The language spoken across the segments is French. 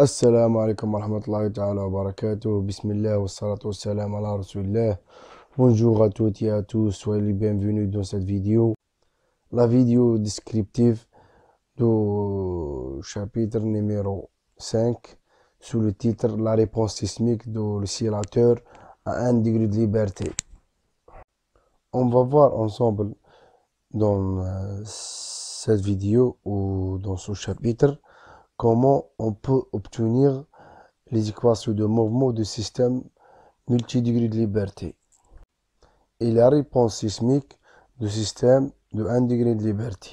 السلام عليكم ورحمة الله تعالى وبركاته. بسم الله والصلاة والسلام على رسول الله. Bonjour à toutes et à tous, soyez les bienvenus dans cette vidéo. La vidéo descriptive du chapitre numéro 5 sous le titre La réponse sismique de l'oscillateur à 1 degré de liberté. On va voir ensemble dans cette vidéo ou dans ce chapitre comment on peut obtenir les équations de mouvement du système multidegré de liberté et la réponse sismique du système de 1 degré de liberté.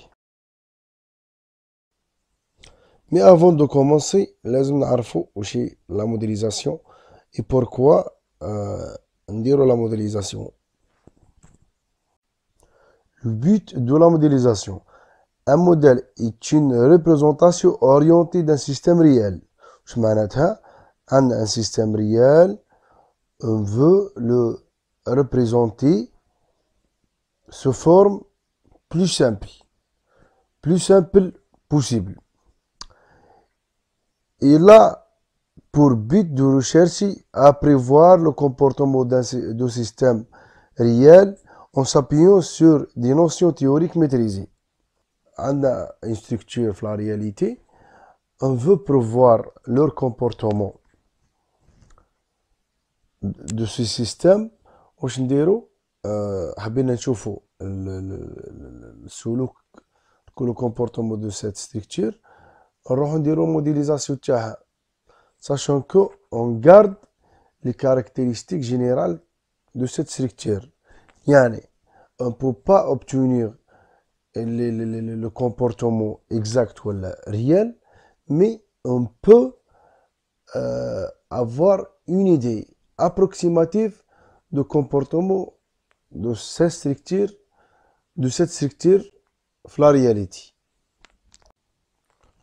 Mais avant de commencer, لازم نعرفوا وش la modélisation et pourquoi نديروا la modélisation. Le but de la modélisation. Un modèle est une représentation orientée d'un système réel. Je معناتها un système réel, on veut le représenter sous forme plus simple possible. Il a pour but de rechercher à prévoir le comportement d'un système réel en s'appuyant sur des notions théoriques maîtrisées. On a une structure dans la réalité, on veut prévoir leur comportement de ce système. واش نديرو حبينا نشوفو السلوك le comportement de cette structure, نروحو نديرو modélisation تاعها, sachant que on garde les caractéristiques générales de cette structure. يعني on peut pas obtenir le comportement exact ou réel, mais on peut avoir une idée approximative de comportement de cette structure dans la réalité.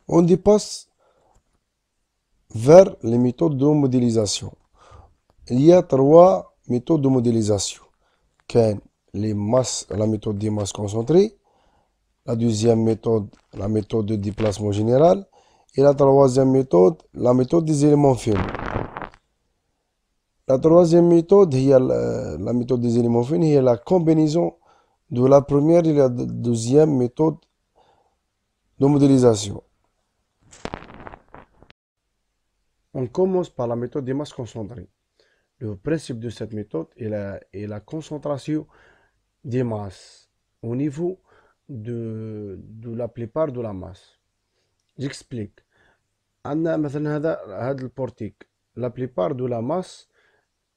On dépasse vers les méthodes de modélisation. Il y a 3 méthodes de modélisation. La méthode des masses concentrées, la deuxième méthode, la méthode de déplacement général, et la troisième méthode, la méthode des éléments finis. La troisième méthode, la méthode des éléments finis, est la combinaison de la première et la deuxième méthode de modélisation. On commence par la méthode des masses concentrées. Le principe de cette méthode est la concentration des masses au niveau de la plupart de la masse. J'explique. مثلا هذا البورتيك, la plupart de la masse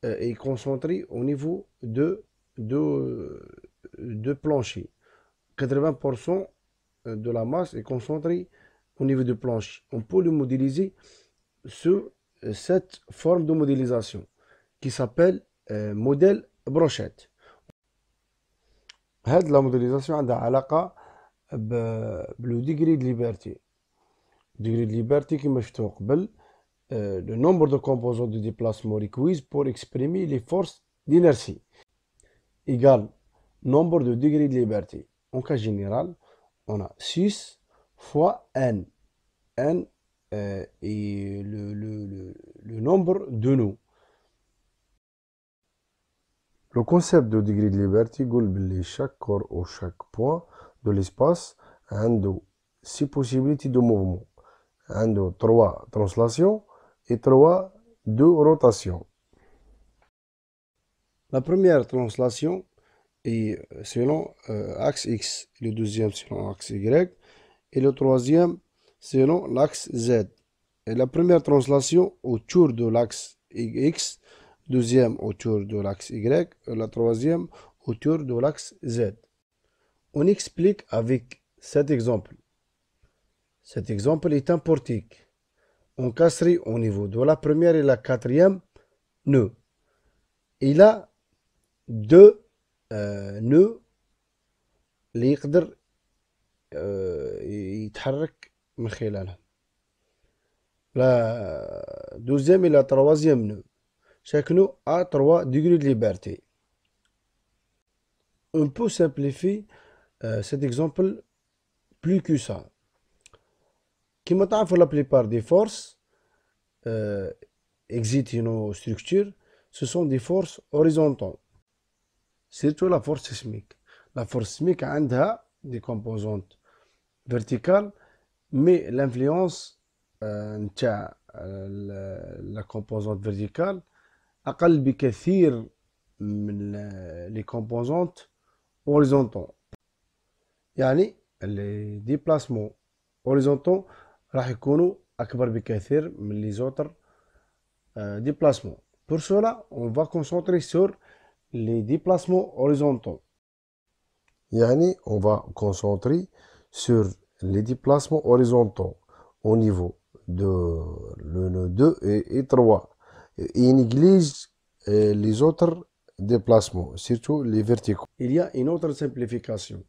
est concentrée au niveau de plancher. 80% de la masse est concentrée au niveau du plancher. On peut le modéliser sur cette forme de modélisation qui s'appelle modèle brochette. هاد la modélisation عندها علاقة بلو degré de liberté. Degré de liberté qui مشفتو قبل, le nombre de composants de déplacement requis pour exprimer les forces d'inertie égale nombre de degrés de liberté. En cas général, on a 6 fois n. n est le nombre de nœuds. Le concept de degré de liberté dit que chaque corps ou chaque point de l'espace a 6 possibilités de mouvement. 3 translations et 3 de rotation. La première translation est selon axe X, le deuxième selon axe Y et le troisième selon l'axe Z. Et la première translation autour de l'axe X, deuxième autour de l'axe Y et la troisième autour de l'axe Z. On explique avec cet exemple. Cet exemple est un portique. On casserait au niveau de la première et la quatrième nœud. Il a 2 nœuds اللي يقدر يتحرك من خلالهم. La deuxième et la troisième nœud. Chaque nœud a 3 degrés de liberté. On peut simplifier cet exemple plus que ça. كما تعرفوا la plupart des forces excitent nos structures, ce sont des forces horizontales. Surtout la force sismique. La force sismique a des composantes verticales, mais l'influence نتاع la composante verticale أقل بكثير من les composantes horizontales. يعني les déplacements horizontaux راح يكونوا أكبر بكثير من les autres déplacements. Pour cela, on va concentrer sur les déplacements horizontaux. يعني on va concentrer sur les déplacements horizontaux au niveau de le nœud 2 et 3 et néglige les autres déplacements, surtout les verticaux. Il y a une autre simplification.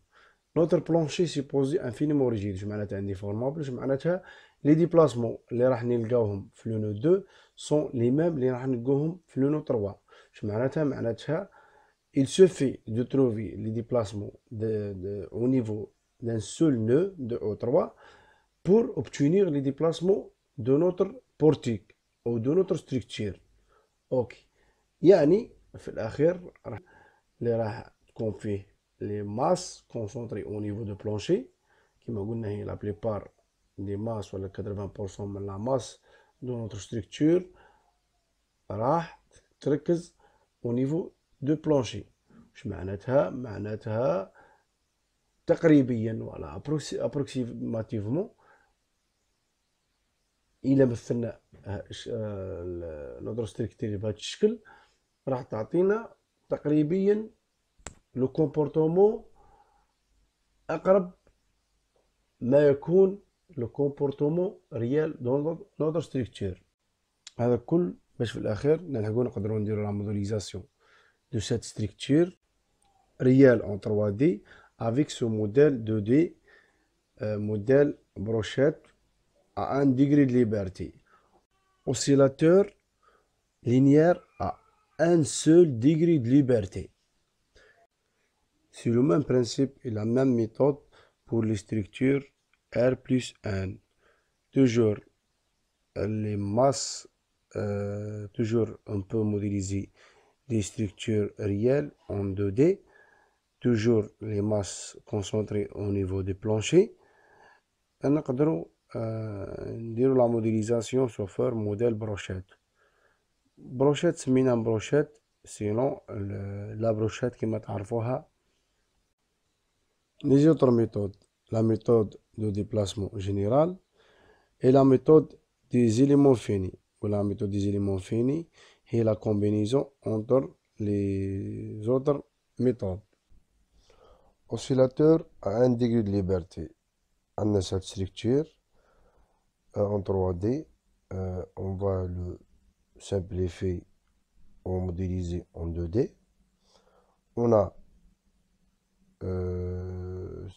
Notre plancher supposé infiniment rigide. Je معناتها indéformable. Je معناتها les déplacements اللي راح نلقاوهم في le nœud 2 sont les mêmes اللي راح نلقاوهم في le nœud 3. Je معناتها il suffit de trouver les déplacements au niveau d'un seul nœud de O3 pour obtenir les déplacements de notre portique ou de notre structure. Ok. يعني في الأخير اللي راح تكون فيه les masses concentrées au niveau du plancher كما قلنا هي la plupart des masses ولا 80% من la masse de notre structure راح تركز au niveau du plancher. مش معناتها تقريبيا ولا approximativement إلا مثلنا notre structure بهذا الشكل راح تعطينا تقريبيا لو كومبورتمون أقرب ما يكون لو كومبورتمون ريال دون نوتر ستركتور. هذا كل باش في الأخير نلحقو نقدرو نديرو لا موديليزاسيون دو سيت ستركتور ريال en 3D avec ce modèle 2D modèle brochette à 1 degré de liberté. Oscillateur linéaire à un seul degré de liberté. C'est le même principe et la même méthode pour les structures R plus 1. Toujours les masses, toujours on peut modéliser des structures réelles en 2D. Toujours les masses concentrées au niveau des planchers. نقدروا نديروا la modélisation sous forme modèle brochette. Brochette سميناها brochette sinon la brochette كما تعرفوها. Les autres méthodes, la méthode de déplacement général et la méthode des éléments finis. La méthode des éléments finis est la combinaison entre les autres méthodes. Oscillateur à 1 degré de liberté. On a cette structure en 3D. On va le simplifier ou modéliser en 2D. On a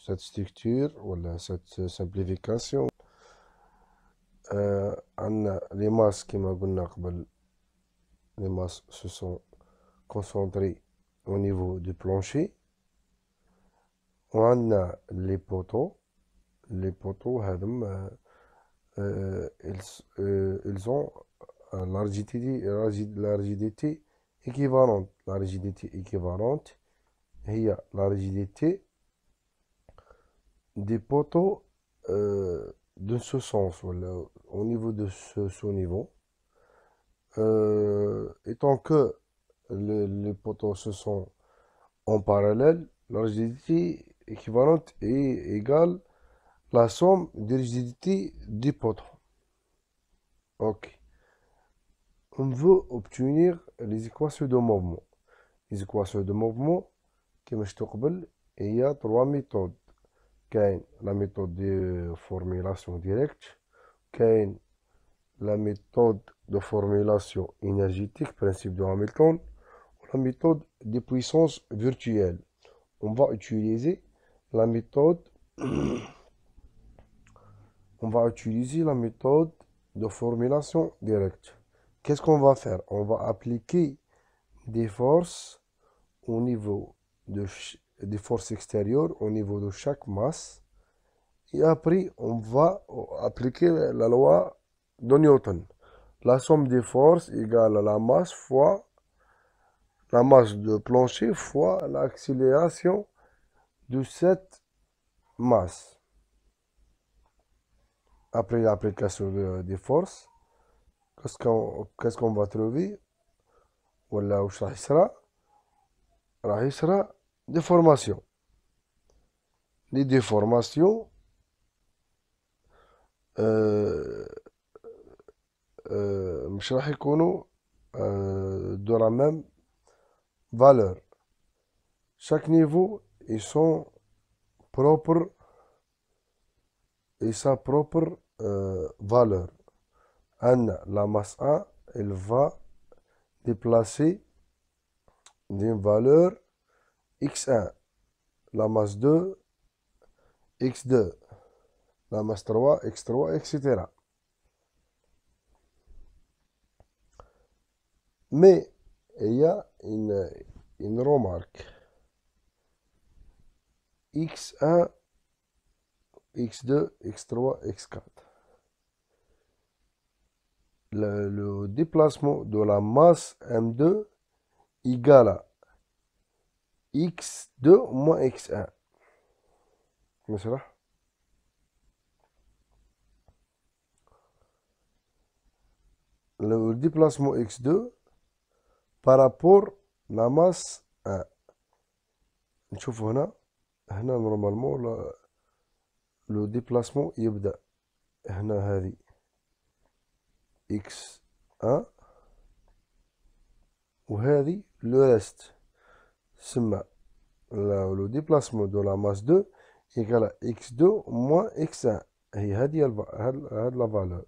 cette structure ou cette simplification. On a les masses qui les masses se sont concentrées au niveau du plancher. On a les poteaux. Les poteaux, ils ont la rigidité équivalente. La rigidité équivalente, il y a la rigidité des poteaux de ce sens, au niveau de ce niveau. Et tant que les poteaux se sont en parallèle, la rigidité équivalente est égale la somme des rigidités des poteaux. Ok. On veut obtenir les équations de mouvement. Les équations de mouvement, comme je te rappelle, il y a 3 méthodes. La méthode de formulation directe, la méthode de formulation énergétique, principe de Hamilton, la méthode de puissance virtuelle. On va utiliser la méthode de formulation directe. Qu'est-ce qu'on va faire? On va appliquer des forces au niveau des forces extérieures au niveau de chaque masse. Et après, on va appliquer la loi de Newton. la somme des forces égale à la masse fois la masse de plancher fois l'accélération de cette masse. Après l'application des forces, qu'est-ce qu'on va trouver? ولا وش راح يصرى؟ راح يصرى déformation. Les déformations مش راح يكونوا de la même valeur. Chaque niveau ils sont propres et sa propre valeur. La masse 1, elle va déplacer d'une valeur x1. La masse 2, x2. La masse 3, x3, etc. Mais il y a une remarque. x1, x2, x3, x4. Le déplacement de la masse M2 égale à x2 moins x1. Le déplacement x2 par rapport à la masse 1. نشوف هنا normalement le déplacement يبدأ هنا هذه x1 وهذه le reste سما le déplacement de la masse 2 égale à x2 moins x1 هي هذه la valeur.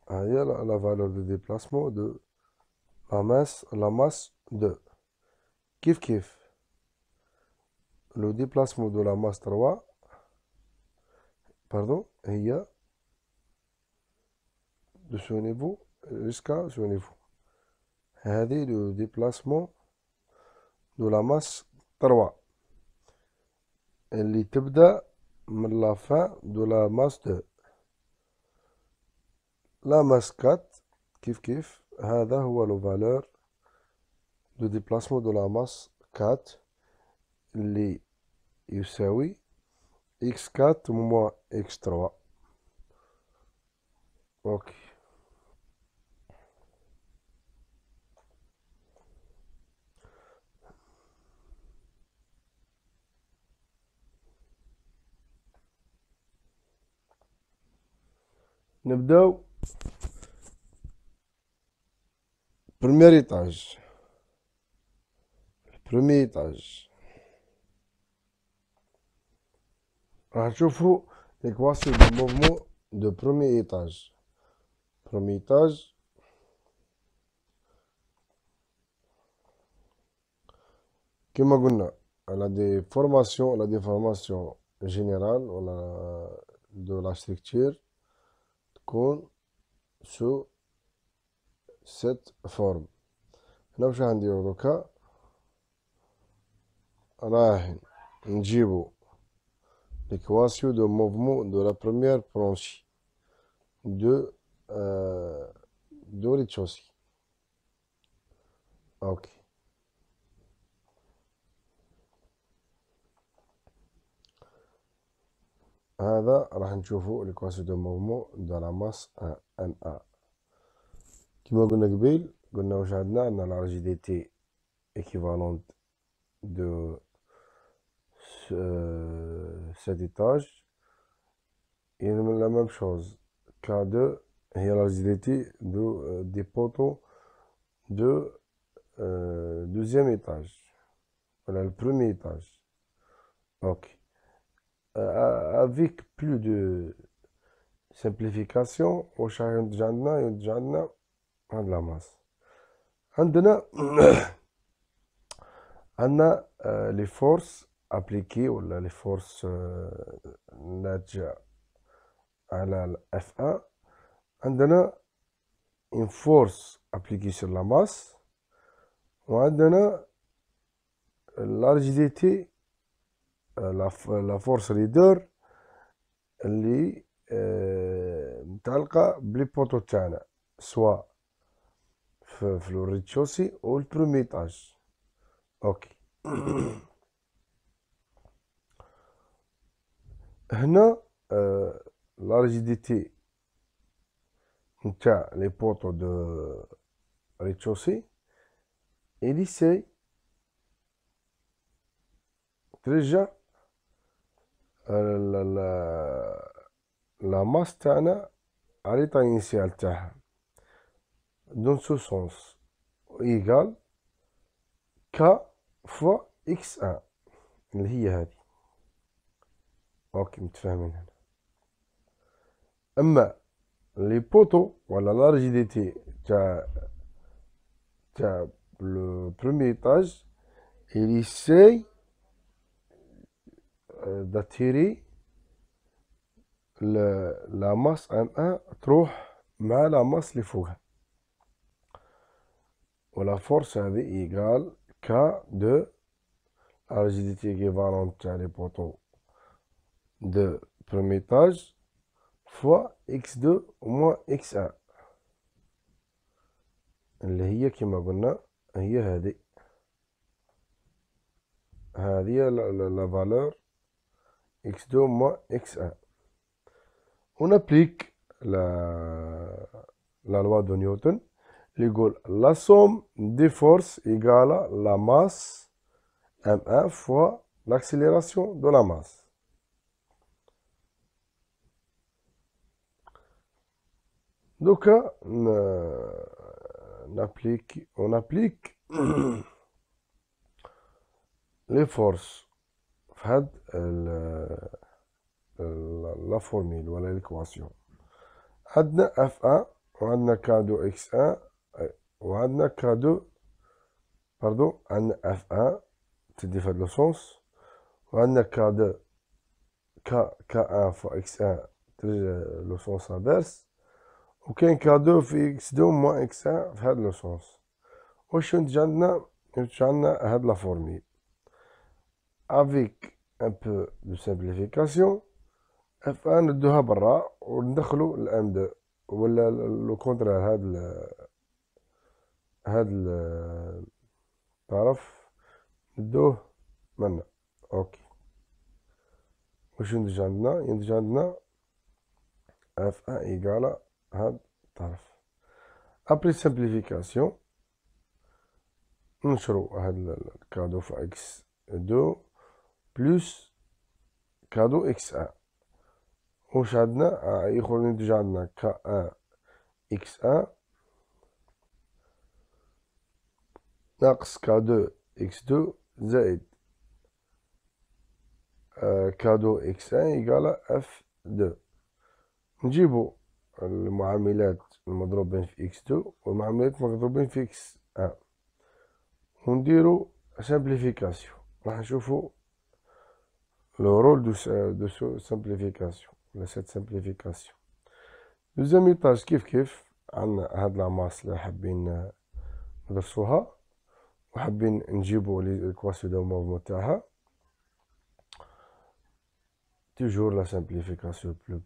هي la valeur de déplacement de la masse 2. Kif. Le déplacement de la masse 3, pardon, il y a de ce niveau jusqu'à ce niveau. C'est le déplacement de la masse 3. اللي تبدأ من la fin de la masse 2. La masse 4, kif, هذا هو le valeur de déplacement de la masse 4 اللي يساوي x4 moins x3. Ok. نبداو premier étage. Premier étage. راح نشوفوا l'équation du mouvement de premier étage. Premier étage. كما قلنا on a des formations, on a des formations générales, on a de la structure تكون sous cette forme. هنا واش راح نديرو دوكا راح نجيبو l'équation de mouvement de la première branche de rez-de-chaussée. Ok. هذا راح نشوفو l'équation de mouvement de la masse 1 NA. كما قلنا قبيل قلنا واش عندنا la rigidité équivalente de cet étage et la même chose. K2 et la rigidité des poteaux de deuxième étage. Voilà le premier étage. Ok. Avec plus de simplification, واش عندنا la masse. عندنا les forces appliquées ou les forces ناتجة على F1. عندنا une force appliquée sur la masse وعندنا la rigidité la force leader اللي متعلقة بلي بوطو تاعنا، سوا في لو ريتشوسي أو البرومي إيطاج. أوكي. هنا لا ريجيديتي نتاع لي بوطو دو ريتشوسي إليساي ترجع لا ماس تاعنا على ليطا إنيسيال تاعها، دون سو سونس إيكال ك فوا إكس أن اللي هي هادي. أوكي، متفاهمين هنا. أما لي بوطو ولا لا ريجيديتي تاع لو بروميي إيطاج il essaye d'attirer la masse M1 تروح مع la masse اللي فوقها، ولا فورس هذه إيكال K de la rigidité équivalente تاع لي بوطو de premier étage fois x2 moins x1 اللي هي كما قلنا هي هذه la valeur x2 moins x1. On applique la loi de Newton اللي يقول la somme des forces égale la masse M1 fois l'accélération de la masse. Donc on applique les forces في هاد la formule ولا l'équation. عندنا F1 وعندنا K2 X1 وعندنا K2 pardon عندنا F1 تدي في هاد لو سونس، وعندنا K2 K1 fois X1 ترجع لو سونس انفيرس، وكاين K2 في X2 moins X1 في هاد لو سونس. واش ينتج عندنا؟ ينتج عندنا هاد لا فورميل. Avec un peu de simplification F1 ندوها برا وندخلو ال M2 ولا لو كونترير هاد الطرف ندوه منا. اوكي، واش ينتج عندنا؟ ينتج عندنا F1 إيكالا هاد الطرف. ابري سامبليفيكاسيون ننشرو هاد كادو في اكس 2 بلس كادو اكس 1. واش عندنا؟ يخرج ينتج عندنا ك 1 اكس 1 ناقص ك 2 اكس 2 زائد ك 2 اكس 1 يقال اف 2. نجيبو المعاملات المضروبين في اكس 2 والمعاملات المضروبين في اكس 1 ونديرو سامبليفيكاسيون. راح نشوفو لو رول دو سو سامبليفيكاسيون ولا سيت سامبليفيكاسيون. دوزيام ايطاج كيف عندنا هاد لا ماس اللي حابين ندرسوها وحابين نجيبو ليكواسيون دو موفمون تاعها. توجور لا سامبليفيكاسيون بلو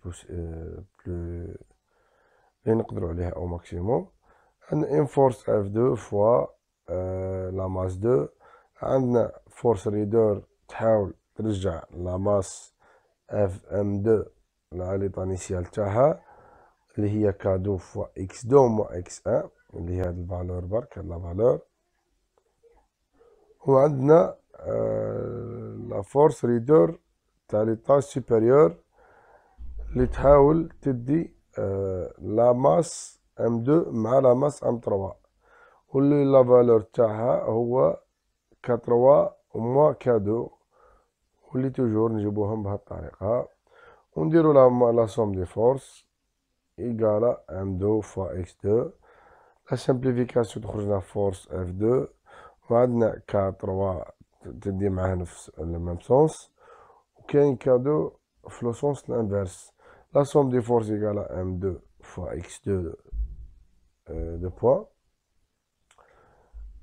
اللي نقدرو عليها او ماكسيموم. عندنا ان فورس اف 2 فوا لا ماس 2. عندنا فورس ريدور تحاول ترجع لا ماس اف ام 2 لاليطا انيسيال تاعها اللي هي ك 2 فوا اكس 2 موا اكس 1 اللي هي هاد الفالور برك هاد لا فالور. وعندنا لا فورس ريدور تاع ليطاج سوبيريور اللي تحاول تدي لا ماس ام 2 مع لا ماس ام 3 واللي لا فالور تاعها هو ك 3 وموا ك 2 واللي توجور نجيبوهم بهاد الطريقة ونديرو لا سوم دي فورس إيكالا ام 2 فوا اكس 2. لا سامبليفيكاسيون تخرجنا فورس اف 2 وعندنا ك 3 تدي معاه نفس الميم سونس وكاين ك 2 في لو سونس الانفيرس. لا سوم دي فورس إيكالا ام 2 فوا اكس 2 دو بوا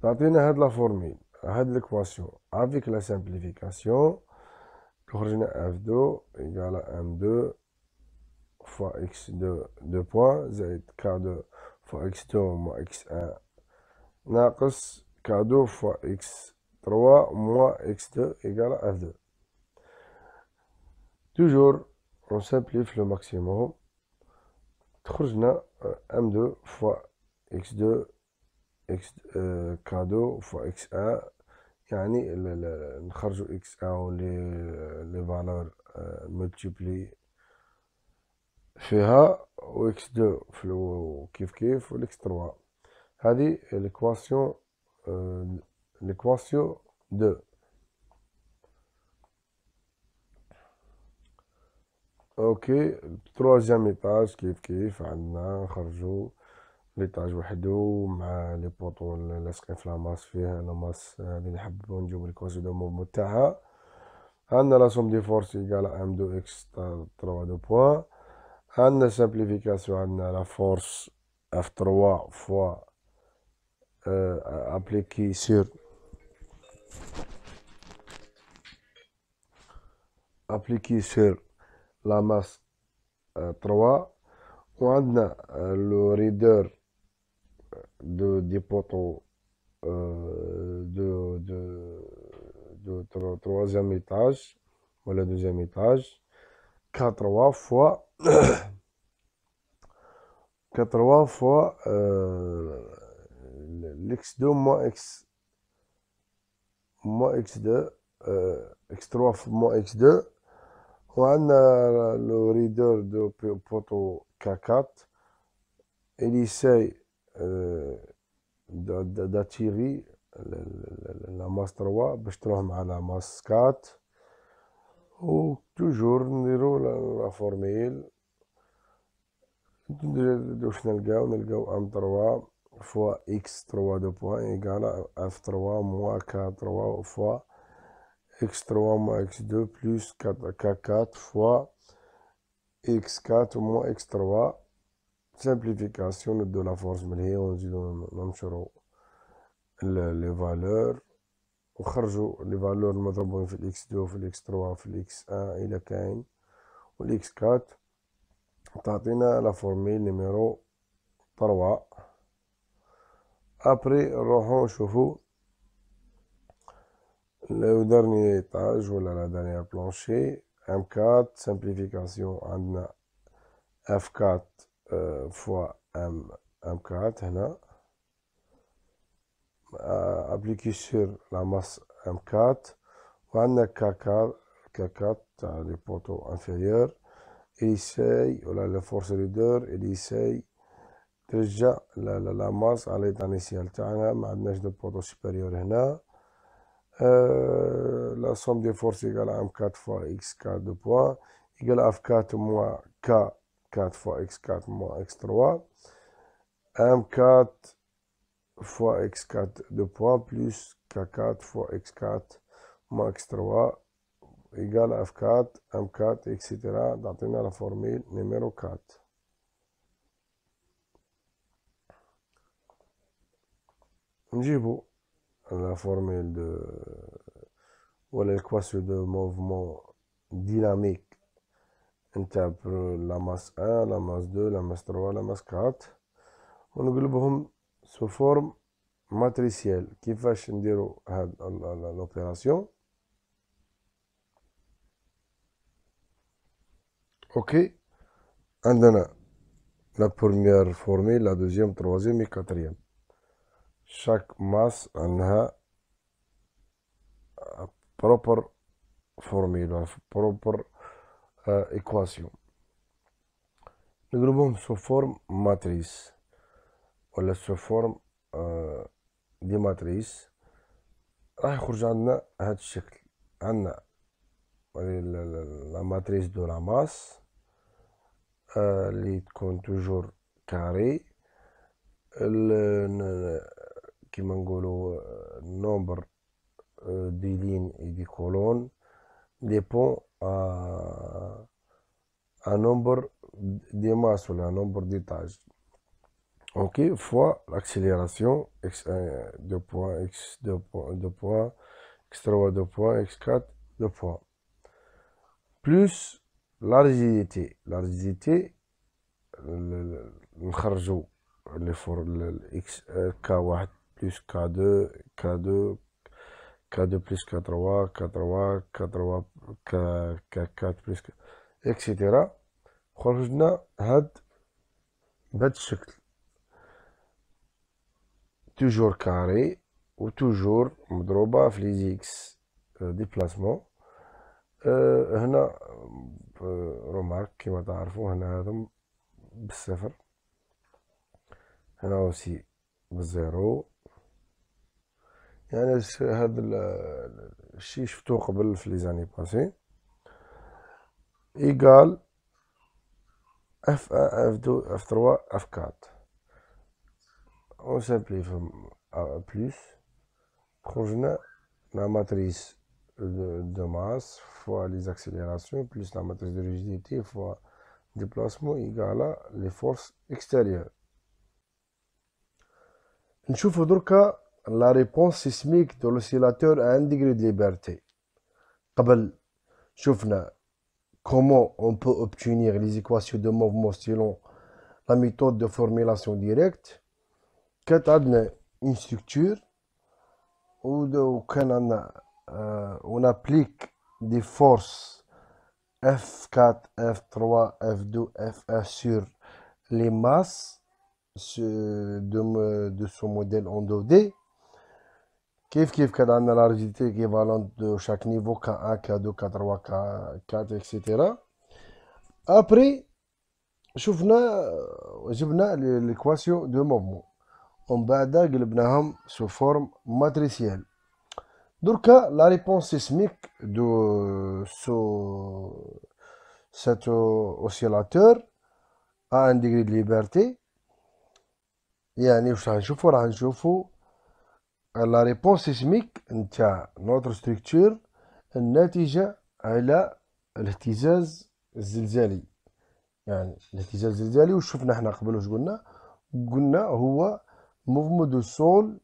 تعطينا هاد لا فورميل هاد ليكواسيون افيك لا سامبليفيكاسيون تخرجنا اف 2 إيكالا ام 2 fois x2 2 points زائد k2 fois x2 moins x1 ناقص k2 fois x3 moins x2 égale à f2. Toujours, on simplifie le maximum. تخرجنا m2 fois x2 k2 fois x1 يعني نخرجوا x1 و les valeurs multipliées فيها و x2 كيف كيف و x3 هذه l'équation 2. اوكي troisième étage كيف كيف عندنا نخرجوا ليطاج وحدو مع لي بوطو لاصقين في لاماس فيه لاماس هادي نحبو نجيبو ليكواسيون دو موفمون تاعها عندنا لا سوم دي فورس ايكال ام دو اكس 3 دو بوان عندنا سامبليفيكاسيون عندنا لا فورس اف 3 فوا ابليكي سور لا ماس 3 وعندنا لو ريدور دي بوطو دو troisième étage ولا deuxième étage k3 fois k3 fois x2 moins x2 x3 moins x2 وعندنا لو ريدور دو بوطو k4 il essaye d'attirer la masse 3 باش تروح مع la masse 4 و toujours نديرو la formule واش نلقاو ام 3 fois x3 دو بوان égale f3 moins k3 fois x3 moins x2 plus k4 fois x4 moins x3 simplification de la force من هي ونزيدو ننشرو لي فالور ونخرجو لي فالور المضروبين في الاكس 2 في الاكس 3 في الاكس 1 الى كاين والاكس 4 تعطينا لا فورميل نيميرو 3. ابري نروحو نشوفو لو دارني ايطاج ولا لا دارني بلانشي ام 4 سامبليفيكاسيون عندنا اف 4 فوا ام 4 هنا appliqué sur la masse M4 وعندنا K4 تاع لي بوطو انفيريور يساي ولا لا فورس ريدور اللي يساي ترجع لا ماس على ليطا انيسيال تاعنا ما عندناش دو بوطو سوبيريور هنا لا سوم دي فورس ايكال M4 فوا X4 دو بوان ايكال F4 موان K4 فوا X4 موان X3 M4 fois x4 2 points plus k4 fois x4 moins x3 égale f4 m4 etc. تعطينا la formule numéro 4. نجيبو la formule de ولا l'équation de mouvement dynamique نتاع la masse 1 la masse 2 la masse 3 la masse 4 ونقلبهم sous forme matricielle. كيفاش نديرو هاد l'opération. اوكي عندنا la première formule la deuxième troisième et quatrième chaque masse عندها proper formule proper équation نقلبهم sous forme matrice ولا sous forme دي ماتريس راح يخرج عندنا هاد الشكل عندنا لا ماتريس دو لا ماس اللي تكون توجور كاري كيما نقولو نومبر دي لين اي دي كولون ديبون ا نومبر دي ماس ولا نومبر دي تاج. Ok, fois l'accélération, x1 2 points, x2 2 points, x3 2 points, x4 2 points. Plus la rigidité. La rigidité, نخرجوا لي فور الاكس K1 plus K2 K2 K2 plus K3 K3 K3 K4 plus اكسيتيرا. خرجنا بهاد الشكل توجور كاري و توجور مضروبة في لي زيكس ديبلاسمون. هنا رومارك كيما تعرفوا هنا هذم بالصفر، هنا اوسي بالزيرو. يعني هذا الشي شفتوه قبل في لي زاني باسي. ايكال F1 F2 F3 F4. On simplifie plus. خرجنا la matrice de masse fois les accélérations plus la matrice de rigidité fois déplacement égale à les forces extérieures. نشوفوا دركا la réponse sismique de l'oscillateur à 1 degré de liberté. قبل شفنا comment on peut obtenir les équations de mouvement selon la méthode de formulation directe. كانت عندنا une structure وكان عندنا on applique des forces F4, F3, F2, F1 sur les masses de ce modèle en 2D. كيف كان عندنا la rigidité équivalente de chaque niveau K1, K2, K3, K4 etc. Après جبنا l'équation de mouvement ومن بعد قلبناهم sous forme matricielle. دركا la réponse sismique de cet oscillateur à 1 degré de liberté. يعني واش راح نشوفو la réponse sismique نتاع notre structure الناتجة على الاهتزاز الزلزالي. يعني الاهتزاز الزلزالي واش شفنا حنا قبل واش قلنا هو mouvement de sol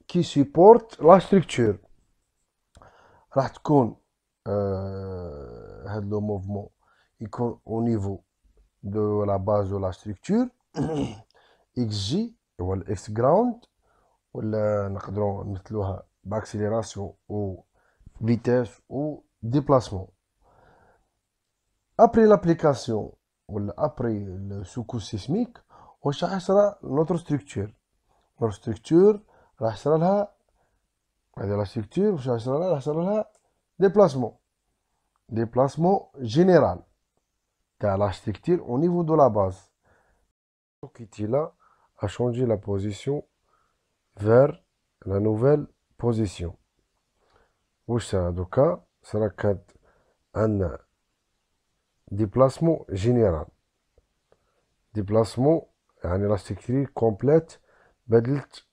qui supporte la structure. راح تكون هاد لو موفمون يكون au niveau de la base de la structure xg هو الاكس جراوند، ولا نقدروا نمثلوها باكسيليراسيون او فيتاس او ديبلاسمون. ابري لابليكاسيون ولا ابري السكوت سيسميك واش راح يصرى نوتر ستركتور. نوتر ستركتور راح يصرى لها هذه لا ستركتور واش راح يصرى لها؟ راح يصرى لها déplacement général تاع la structure au niveau de la base. Qui là a changé la position vers la nouvelle position. واش صرا دوكا؟ صرا كانت عندنا déplacement général. déplacement يعني la structure complète بدلت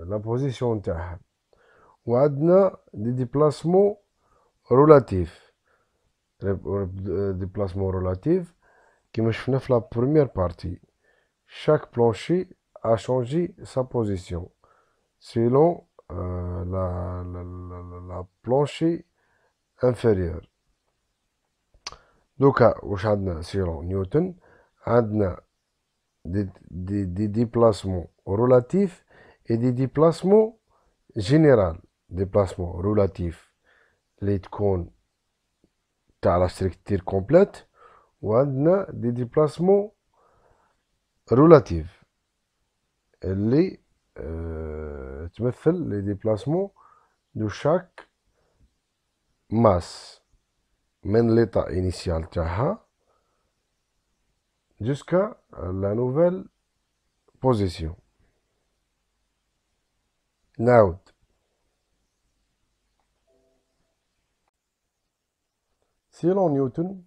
la position نتاعها. وعندنا des déplacements relatifs. déplacement relatif كما شفنا في la première partie. Chaque plancher a changé sa position selon la plancher inférieure. دوكا واش عندنا selon نيوتن؟ عندنا des déplacements relatifs et des déplacements généraux. déplacement relatif اللي تكون تاع la structure complète، وعندنا des déplacements relatifs اللي تمثل les déplacements de chaque masse من l'état initial تاعها jusqu'à la nouvelle position. نعود. Selon Newton,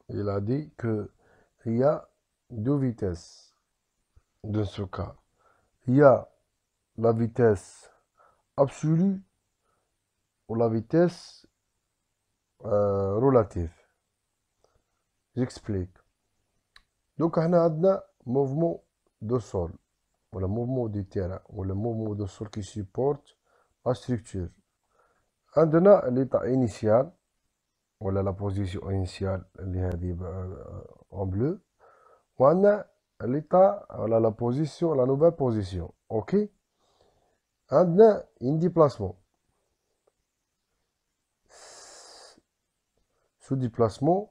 il a dit qu'il y a deux vitesses dans ce cas. Il y a la vitesse absolue ou la vitesse relative. J'explique. Donc, on a un mouvement de sol, ou le mouvement du terrain, ou le mouvement de sol qui supporte la structure. On a l'état initial. ولا لا بوزيسيون انيسيال اللي هذه اون بلو، وعندنا ليتا ولا لا بوزيسيون لا نوفيل بوزيسيون. اوكي، عندنا ان ديبلاسمون. سو ديبلاسمون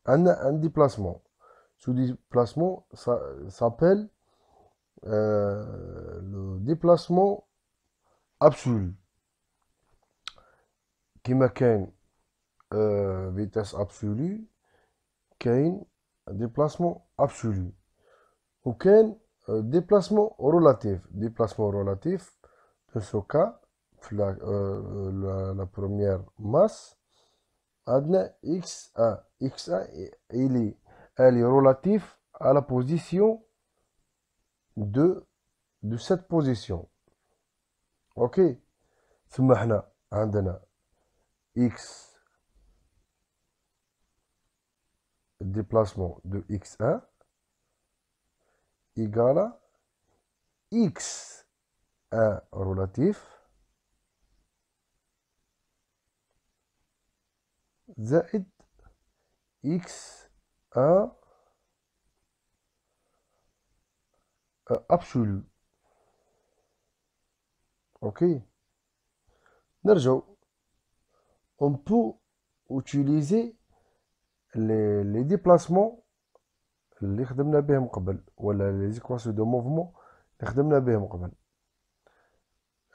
عندنا ان ديبلاسمون. سو ديبلاسمون s'appelle le déplacement absolu. كيما كاين فيتاس absolue، كاين déplacement absolu، وكاين déplacement relatif. déplacement relatif dans ce cas la première masse عندنا x1. x1 elle est relatif à la position de cette position. ok، ثم احنا عندنا x déplacement de x1 égale à x1 relatif زائد x1 absolu. ok، نرجع. on peut utiliser les déplacements اللي خدمنا بهم قبل، ولا les équations de mouvement اللي خدمنا بهم قبل.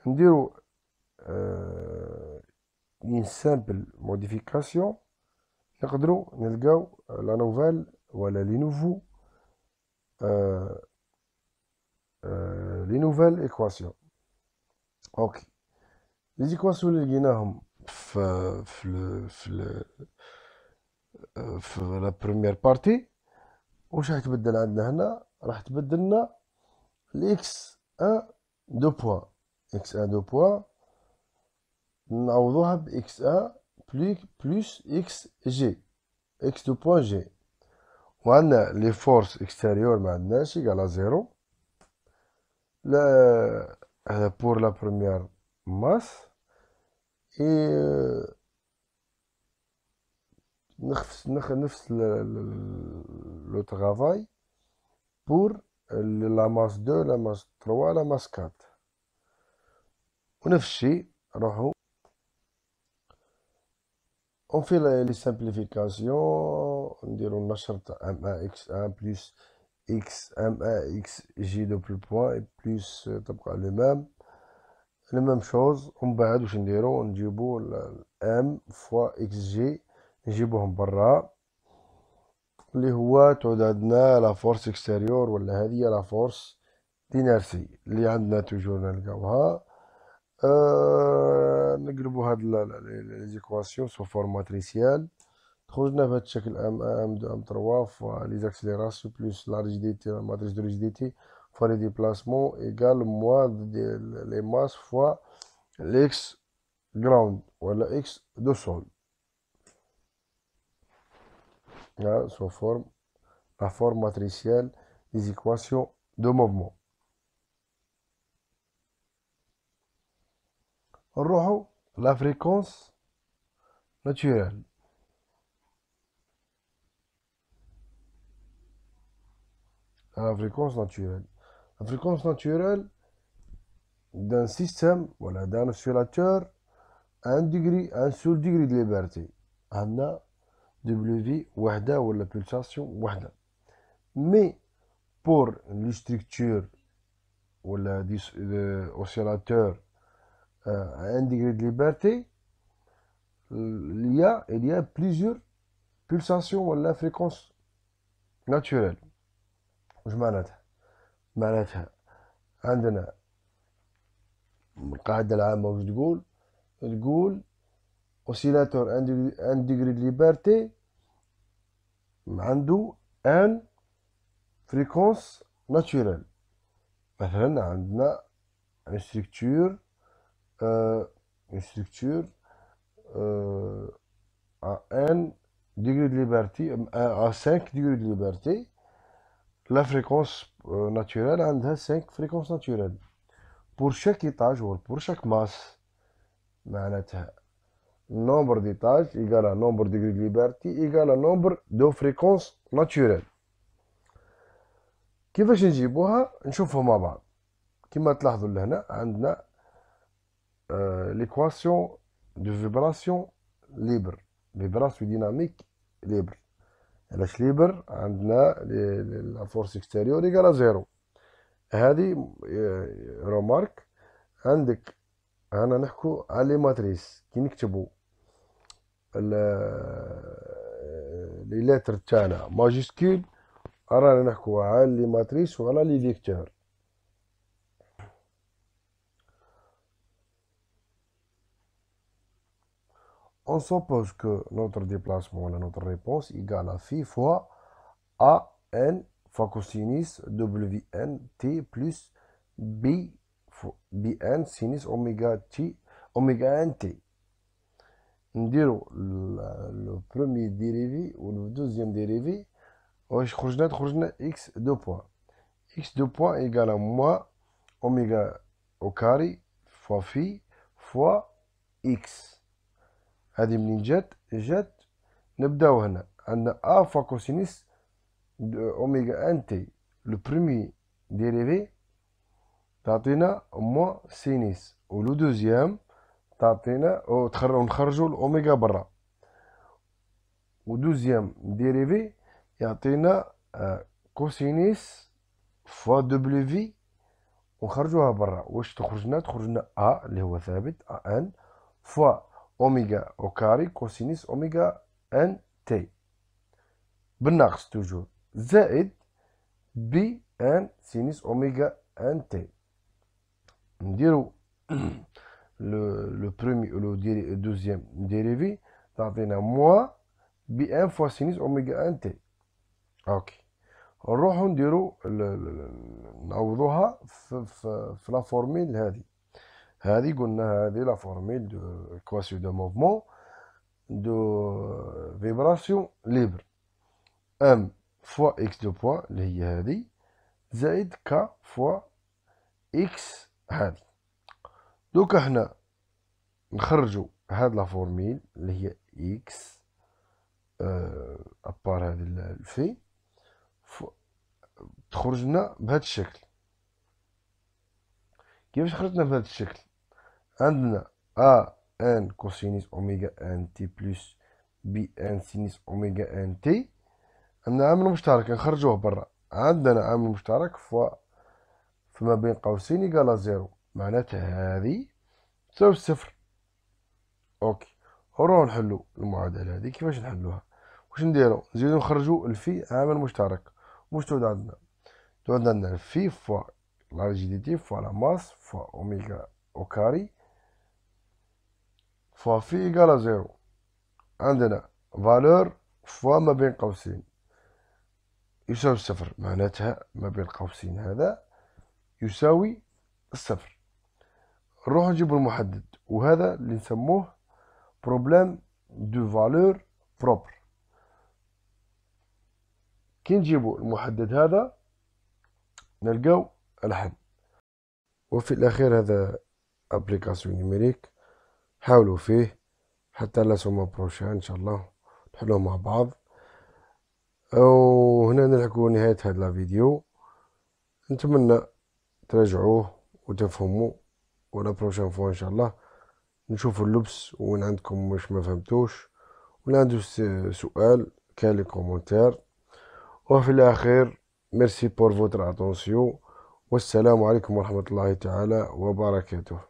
نديرو une simple modification، نقدروا نلقاو لا نوفيل ولا لي نوفو لي نوفيل ايكواسيون. اوكي، لي زيكواسيون اللي لقيناهم في لا بروميير بارتي، واش راح تبدل عندنا هنا؟ راح تبدل لنا الاكس 1 دو بوان. اكس 1 دو بوان نعوضوها ب اكس 1 بلس اكس جي، اكس دو بوان جي. وعندنا لي فورس اكستيريور ما عندناش، يقال زيرو. لا هذا بور لا بروميير ماس. اي نفس لو ترافاي بور لا ماس 2 لا ماس 3 لا ماس 4. ونفس الشيء نروحو on fait les simplifications، نديرو النشر تاع m1 x1 plus x m1 xj double point plus تبقى لو ميم شوز. ومن بعد واش نديرو؟ نجيبو m فوا xj نجيبوهم برا، اللي هو تعود عندنا لا فورس اكستيريور، ولا هذه لا فورس دينيرسي اللي عندنا توجور نلقاوها. نقلبو هاد لي زيكواسيون سو فورم ماتريسيال، تخرجنا بهذا الشكل ام 1 ام 2 ام 3 فوا لي زاكسيليراسيون بلس لا ريجيديتي لا ماتريس دو ريجيديتي فوا لي ديبلاسمون ايكال موان لي ماس فوا الاكس جراوند ولا اكس دو سول. سو فورم لا فورم ماتريسيال لي زيكواسيون دو موفمون. نروحو لا فريكونس ناتوريل. La fréquence naturelle. La fréquence naturelle d'un système, voilà, d'un oscillateur à un seul degré de liberté. On a W وحدة ولا pulsation وحدة. Mais pour les structures ولا oscillateur à un degré de liberté, il y a plusieurs pulsations ولا fréquences naturelles. واش معناتها؟ معناتها عندنا القاعدة العامة واش تقول؟ تقول اوسيلاتور ان ديغري دو ليبرتي عنده ان فريكونس ناتوريل. مثلا عندنا ان ستركتور à 1 degré de liberté, à 5 degrés de liberté, la fréquence naturelle a 5 fréquences naturelles. Pour chaque étage ou pour chaque masse, معناتها nombre d'étages égale à nombre de degrés de liberté égale à nombre de fréquences naturelles. كيفاش نجيبوها؟ نشوفوا مع بعض. كما تلاحظوا لهنا عندنا l'équation de vibration libre, vibration dynamique libre. علاش libre؟ عندنا la force extérieure égale à 0. هذه remarque. عندك هنا نحكو على لي ماتريس. كي نكتبو لي لتر تاعنا ماجيسكول رانا نحكو على لي ماتريس وعلى لي فيكتور. On suppose que notre déplacement, notre réponse égale à phi fois AN fois cosinus WN T plus BN sinus oméga T oméga N T. نديرو le premier dérivé ou le deuxième dérivé. واش خرجنا x 2 points. x 2 points égale à moins oméga au carré fois phi fois x. هذه منين جات نبداو هنا عندنا a fois cosinus de oméga n t. لو برومي ديريفي تعطينا موان سينيس ولو دوزيام تعطينا ونخرجو الاوميغا برا. ودوزيام ديريفي يعطينا كوسينيس فوا دبليو في ونخرجوها برا. واش تخرجنا ا اللي هو ثابت ان فوا اوميغا او كاري كوسينيس اوميغا ان تي بالناقص توجور زائد بي ان سينيس اوميغا ان تي. نديرو le premier ou le deuxième dérivé تعطينا موان بي ان فوا سينيس اوميغا ان تي. اوكي نروحو نديرو نعوضوها في لا فورميل هذه قلنا هذه لا فورميل دو ايكواسيون دو موفمون دو فيبراسيون ليبر ام فوا اكس دو بوان اللي هي هذه زائد كا فوا اكس هذه. دوكا حنا نخرجو هاد لا فورميل اللي هي اكس ابار هذه الفي تخرجنا بهذا الشكل. كيفاش خرجنا بهذا الشكل؟ عندنا ا ان كوسينيس اوميغا ان تي بلس بي ان سينيس اوميغا ان تي. عندنا عامل مشترك نخرجوه برا. عندنا عامل مشترك فما بين قوسين يقال زيرو. معناتها هذه تساوي صفر. اوكي نروحو نحلو المعادلة هذه. كيفاش نحلوها؟ واش نديرو؟ نزيدو نخرجو الفي عامل مشترك. واش تعود عندنا؟ تعود عندنا الفي فوا لا ريجيديتي فوا لا ماس فوا اوميغا او كاري فوا في ايكال زيرو. عندنا فالور فوا ما بين قوسين يساوي صفر. معناتها ما بين قوسين هذا يساوي الصفر. نروحو نجيبو المحدد وهذا اللي نسموه بروبليم دو فالور بروبر. كي نجيبو المحدد هذا نلقاو الحل. وفي الأخير هذا ابليكاسيون نيميريك حاولوا فيه حتى لا سوما بروشان ان شاء الله نحلوه مع بعض. وهنا نلحقوا نهاية هذا الفيديو. نتمنى تراجعوه وتفهموا ولا بروشان فوا ان شاء الله نشوفوا اللبس وين عندكم واش ما فهمتوش ولا عنده سؤال كان لي كومونتير. وفي الاخير ميرسي بور فوتر اتونسيون والسلام عليكم ورحمة الله تعالى وبركاته.